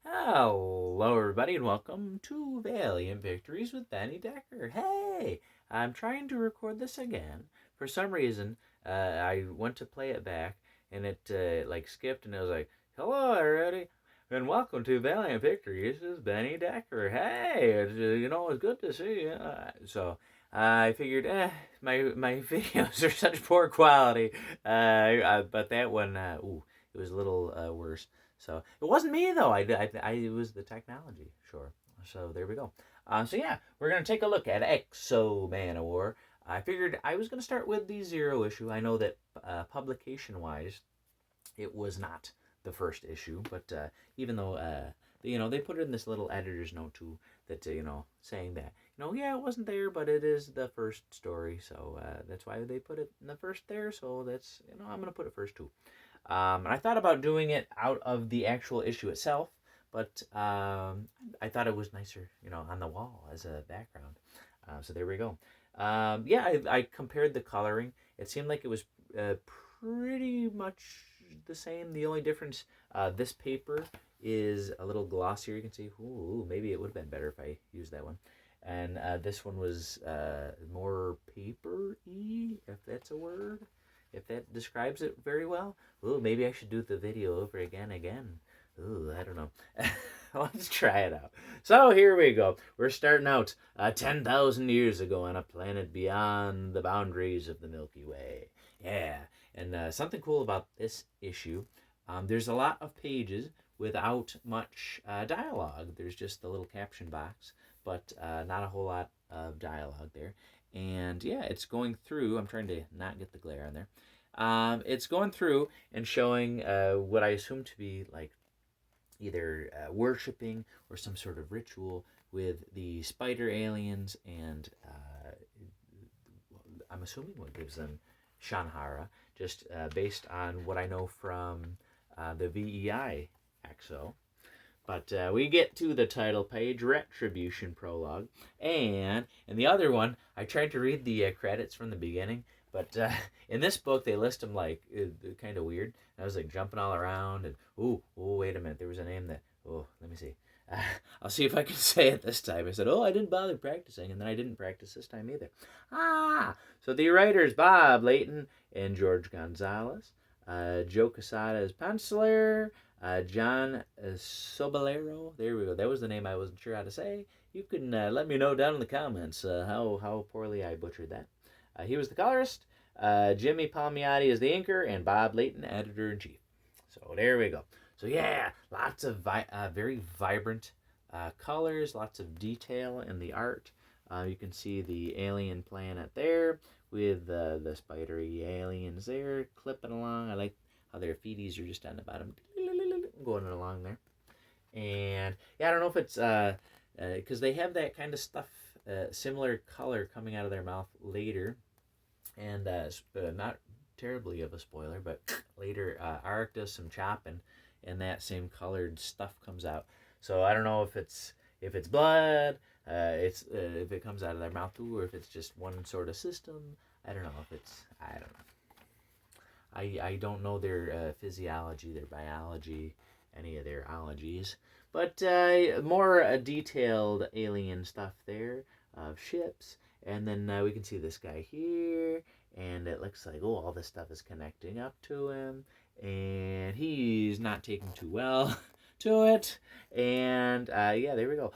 Hello, everybody, and welcome to Valiant Victories with Benny Decker. Hey, I'm trying to record this again. For some reason, I went to play it back, and it skipped, and it was like, "Hello, everybody, and welcome to Valiant Victories with Benny Decker." Hey, it's good to see you. I figured, my videos are such poor quality, but that one, it was a little worse. So it wasn't me though. It was the technology. Sure. So there we go. We're gonna take a look at Exo Manowar. I figured I was gonna start with the zero issue. I know that publication wise, it was not the first issue, but even though they put it in this little editor's note too, that saying that yeah, it wasn't there, but it is the first story, so that's why they put it in the first there. So that's I'm gonna put it first too. And I thought about doing it out of the actual issue itself, but I thought it was nicer, on the wall as a background. So there we go. I compared the coloring. It seemed like it was pretty much the same. The only difference, this paper is a little glossier. You can see, ooh, maybe it would have been better if I used that one. And this one was more paper-y, if that's a word, if that describes it very well. Ooh, maybe I should do the video over again. Ooh, I don't know. Let's try it out. So here we go. We're starting out 10,000 years ago on a planet beyond the boundaries of the Milky Way. Yeah, and something cool about this issue, there's a lot of pages without much dialogue. There's just the little caption box, but not a whole lot of dialogue there. And yeah, it's going through. I'm trying to not get the glare on there. It's going through and showing what I assume to be like either worshiping or some sort of ritual with the spider aliens, and I'm assuming what gives them Shanhara, just based on what I know from the VEI EXO. But we get to the title page, Retribution Prologue. And in the other one, I tried to read the credits from the beginning, but in this book, they list them like kind of weird. And I was like jumping all around, and wait a minute. There was a name that, let me see. I'll see if I can say it this time. I said, I didn't bother practicing, and then I didn't practice this time either. So the writers, Bob Layton and George Gonzalez. Joe Quesada is penciler. John Sobelero. There we go. That was the name I wasn't sure how to say. You can let me know down in the comments how poorly I butchered that. He was the colorist. Jimmy Palmiotti is the inker, and Bob Layton, editor-in-chief. So there we go. So yeah, lots of very vibrant colors, lots of detail in the art. You can see the alien planet there with the spidery aliens there clipping along. I like how their feeties are just on the bottom going along there. And yeah, I don't know if it's because they have that kind of stuff, similar color coming out of their mouth later, and not terribly of a spoiler, but later Arik does some chopping, and that same colored stuff comes out. So I don't know if it's blood, if it comes out of their mouth too, or if it's just one sort of system. I don't know if it's I don't know. I don't know their physiology, their biology, any of their ologies. But more detailed alien stuff there of ships. And then we can see this guy here. And it looks like, all this stuff is connecting up to him. And he's not taking too well to it. And there we go.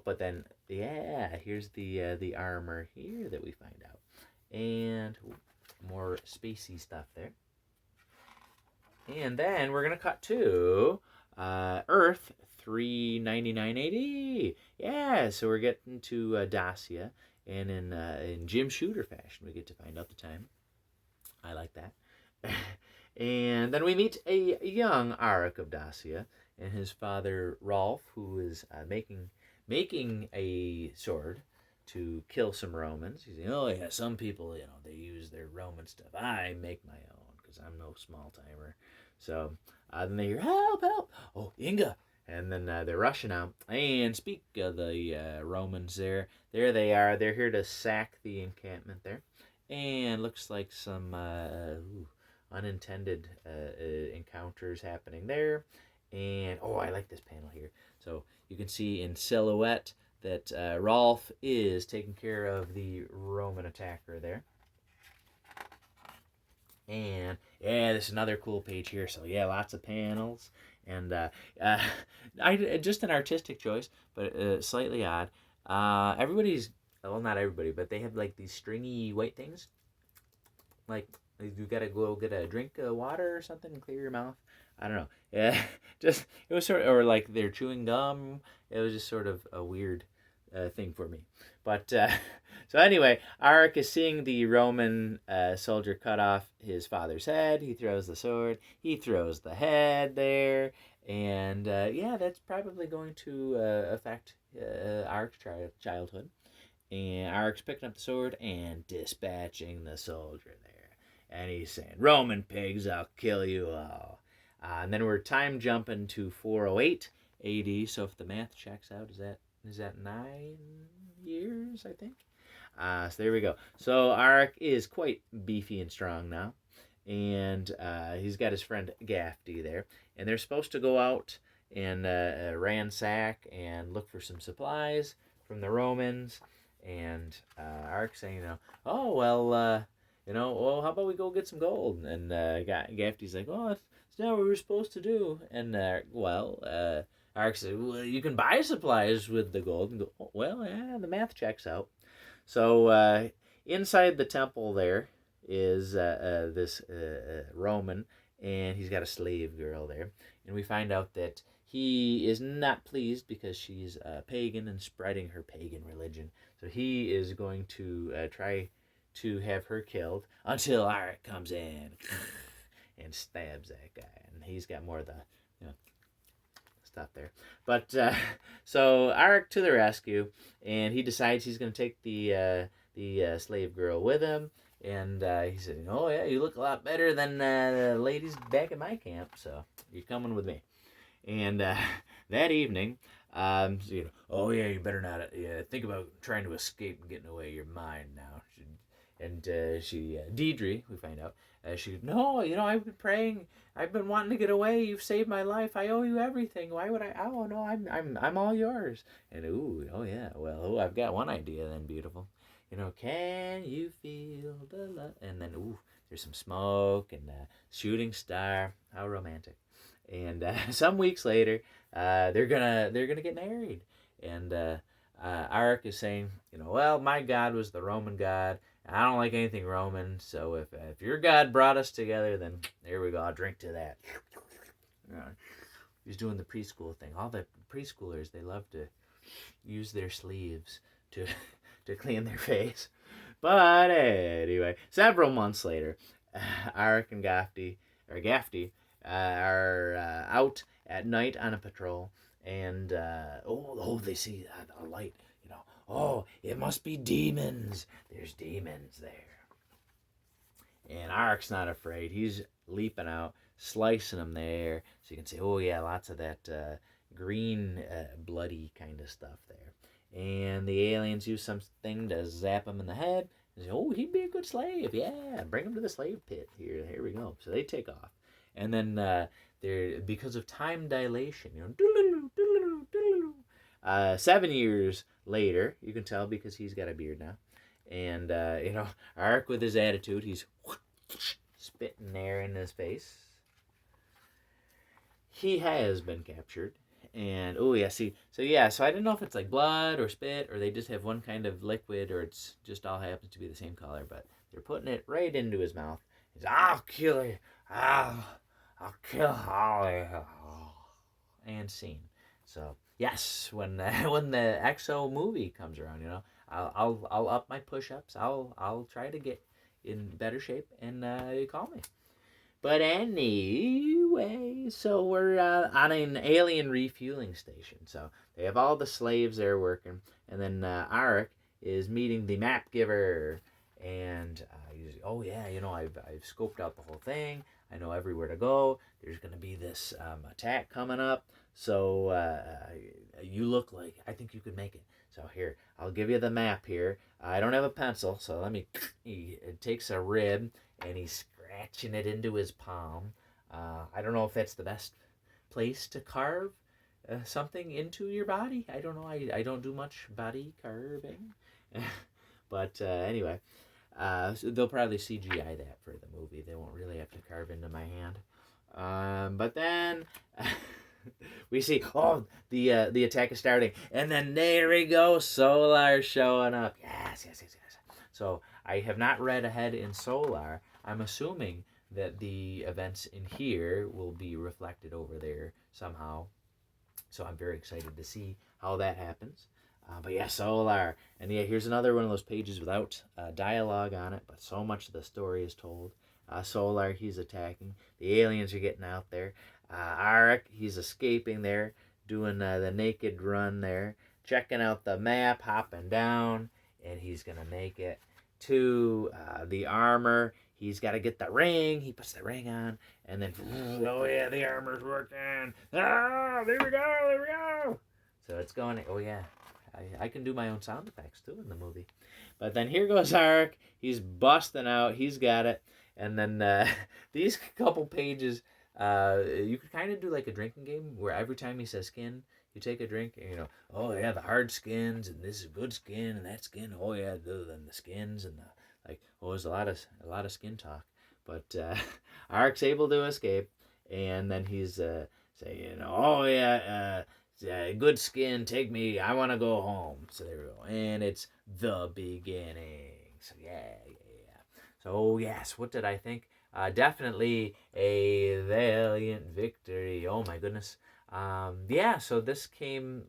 But then, here's the armor here that we find out. And more spacey stuff there. And then we're going to cut to Earth 399 AD. Yeah, so we're getting to Dacia. And in Jim Shooter fashion, we get to find out the time. I like that. And then we meet a young Arik of Dacia and his father, Rolf, who is making a sword to kill some Romans. He's saying, some people, they use their Roman stuff. I make my own because I'm no small timer. So then they hear, help, help. Oh, Inga. And then they're rushing out. And speak of the Romans there. There they are. They're here to sack the encampment there. And looks like some unintended encounters happening there. And I like this panel here. So you can see in silhouette that Rolf is taking care of the Roman attacker there. And yeah, this is another cool page here. So yeah, lots of panels, and I just an artistic choice, but slightly odd. Everybody's, well, not everybody, but they have like these stringy white things. Like you gotta go get a drink of water or something and clear your mouth. I don't know. Yeah, just it was sort of, or like they're chewing gum. It was just sort of a weird thing for me. But so anyway, Arik is seeing the Roman soldier cut off his father's head. He throws the sword. He throws the head there, and yeah, that's probably going to affect Arik's childhood. And Arik's picking up the sword and dispatching the soldier there. And he's saying, "Roman pigs, I'll kill you all." And then we're time jumping to 408 AD. So if the math checks out, is that 9 years, I think? So there we go. So Arik is quite beefy and strong now. And he's got his friend Gafty there. And they're supposed to go out and ransack and look for some supplies from the Romans. And Arik's saying, oh, well, well, how about we go get some gold? And Gafty's like, oh, it's not what we were supposed to do. And, Ark said, well, you can buy supplies with the gold. And go, oh, well, yeah, the math checks out. So inside the temple there is this Roman, and he's got a slave girl there. And we find out that he is not pleased because she's a pagan and spreading her pagan religion. So he is going to try to have her killed until Arik comes in and stabs that guy. And he's got more of the stuff there. But so Arik to the rescue, and he decides he's going to take the slave girl with him. And he said, "Oh yeah, you look a lot better than the ladies back at my camp, so you're coming with me." And that evening, oh yeah, you better not think about trying to escape and getting away. You're mine now. And Deidre, we find out, she goes, "No, I've been praying. I've been wanting to get away. You've saved my life. I owe you everything. Why would I? Oh no, I'm all yours." And oh yeah, well, I've got one idea then, beautiful. Can you feel the love? And then there's some smoke and a shooting star. How romantic. And some weeks later, they're gonna get married. And Arik is saying, well, my God was the Roman God. I don't like anything Roman, so if your God brought us together, then there we go. I'll drink to that. He's doing the preschool thing. All the preschoolers, they love to use their sleeves to clean their face. But anyway, several months later, Arik and Gafty are out at night on a patrol, and they see a light. Oh, it must be demons. There's demons there. And Arik's not afraid. He's leaping out, slicing them there. So you can say, oh yeah, lots of that green, bloody kind of stuff there. And the aliens use something to zap him in the head. And say, oh, he'd be a good slave. Yeah, bring him to the slave pit. Here we go. So they take off. And then they're, because of time dilation, 7 years later, you can tell because he's got a beard now. And, Arik with his attitude, he's spitting air in his face. He has been captured. And, so I don't know if it's like blood or spit, or they just have one kind of liquid, or it's just all happens to be the same color, but they're putting it right into his mouth. He's, I'll kill you. I'll kill all of you. And scene. So, yes, when the EXO movie comes around, I'll up my push-ups. I'll try to get in better shape, and you call me. But anyway, so we're on an alien refueling station. So they have all the slaves there working, and then Arik is meeting the map giver, and he's, oh yeah, I've scoped out the whole thing. I know everywhere to go. There's gonna be this attack coming up. So you look like, I think you could make it. So here, I'll give you the map here. I don't have a pencil, so let me. He takes a rib and he's scratching it into his palm. I don't know if that's the best place to carve something into your body. I don't know. I don't do much body carving. But anyway, so they'll probably CGI that for the movie. They won't really have to carve into my hand. But then we see, the attack is starting, and then there we go, Solar showing up. Yes. So I have not read ahead in Solar. I'm assuming that the events in here will be reflected over there somehow. So I'm very excited to see how that happens. But yeah, Solar. And yeah, here's another one of those pages without dialogue on it, but so much of the story is told. Solar, he's attacking. The aliens are getting out there. Arik, he's escaping there, doing the naked run there, checking out the map, hopping down, and he's going to make it to the armor. He's got to get the ring. He puts the ring on, and then, oh yeah, the armor's working. There we go. So it's going, oh yeah. I can do my own sound effects too in the movie. But then here goes Arik. He's busting out. He's got it. And then these couple pages, you could kind of do like a drinking game where every time he says skin, you take a drink and oh yeah, the hard skins, and this is good skin, and that skin, oh yeah, then the skins, and there's a lot of skin talk. But Arik's able to escape, and then he's saying, oh yeah, good skin, take me, I want to go home. So there we go. And it's the beginning. So yeah. So yes, what did I think? Definitely a valiant victory. Oh my goodness. So this came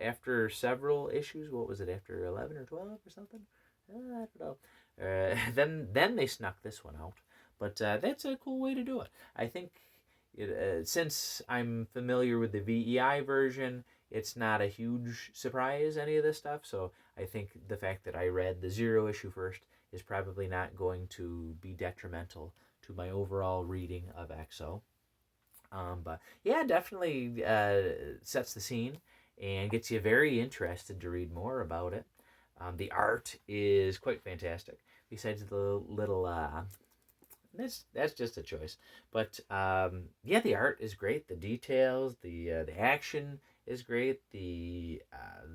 after several issues. What was it, after 11 or 12 or something? I don't know. Then they snuck this one out. But that's a cool way to do it. I think since I'm familiar with the VEI version, it's not a huge surprise, any of this stuff. So I think the fact that I read the Zero issue first is probably not going to be detrimental to my overall reading of EXO. But yeah, definitely sets the scene and gets you very interested to read more about it. The art is quite fantastic. Besides the little that's just a choice. But the art is great. The details, the action is great. The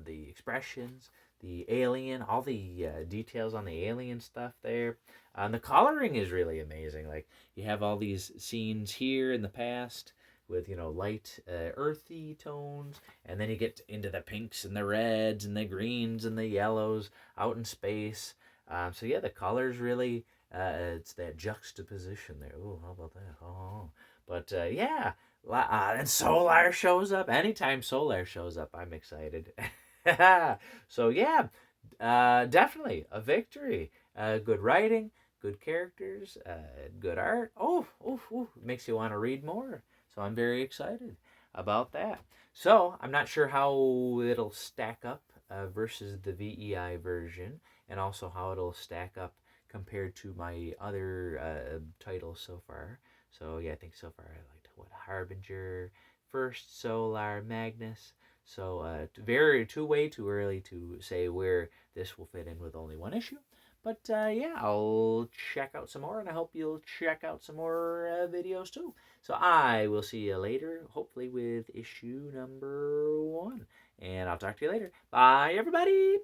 expressions, the alien, all the details on the alien stuff there. The coloring is really amazing. Like you have all these scenes here in the past with light earthy tones, and then you get into the pinks and the reds and the greens and the yellows out in space. So yeah, the colors really. It's that juxtaposition there. Oh, how about that? Oh, but and Solar shows up. Anytime Solar shows up, I'm excited. So yeah, definitely a victory. Good writing, good characters, good art. Makes you want to read more. So I'm very excited about that. So I'm not sure how it'll stack up versus the VEI version, and also how it'll stack up compared to my other titles so far. So yeah, I think so far I liked Harbinger, first Solar, Magnus. So way too early to say where this will fit in with only one issue. But I'll check out some more, and I hope you'll check out some more videos too. So I will see you later, hopefully with issue number 1. And I'll talk to you later. Bye, everybody!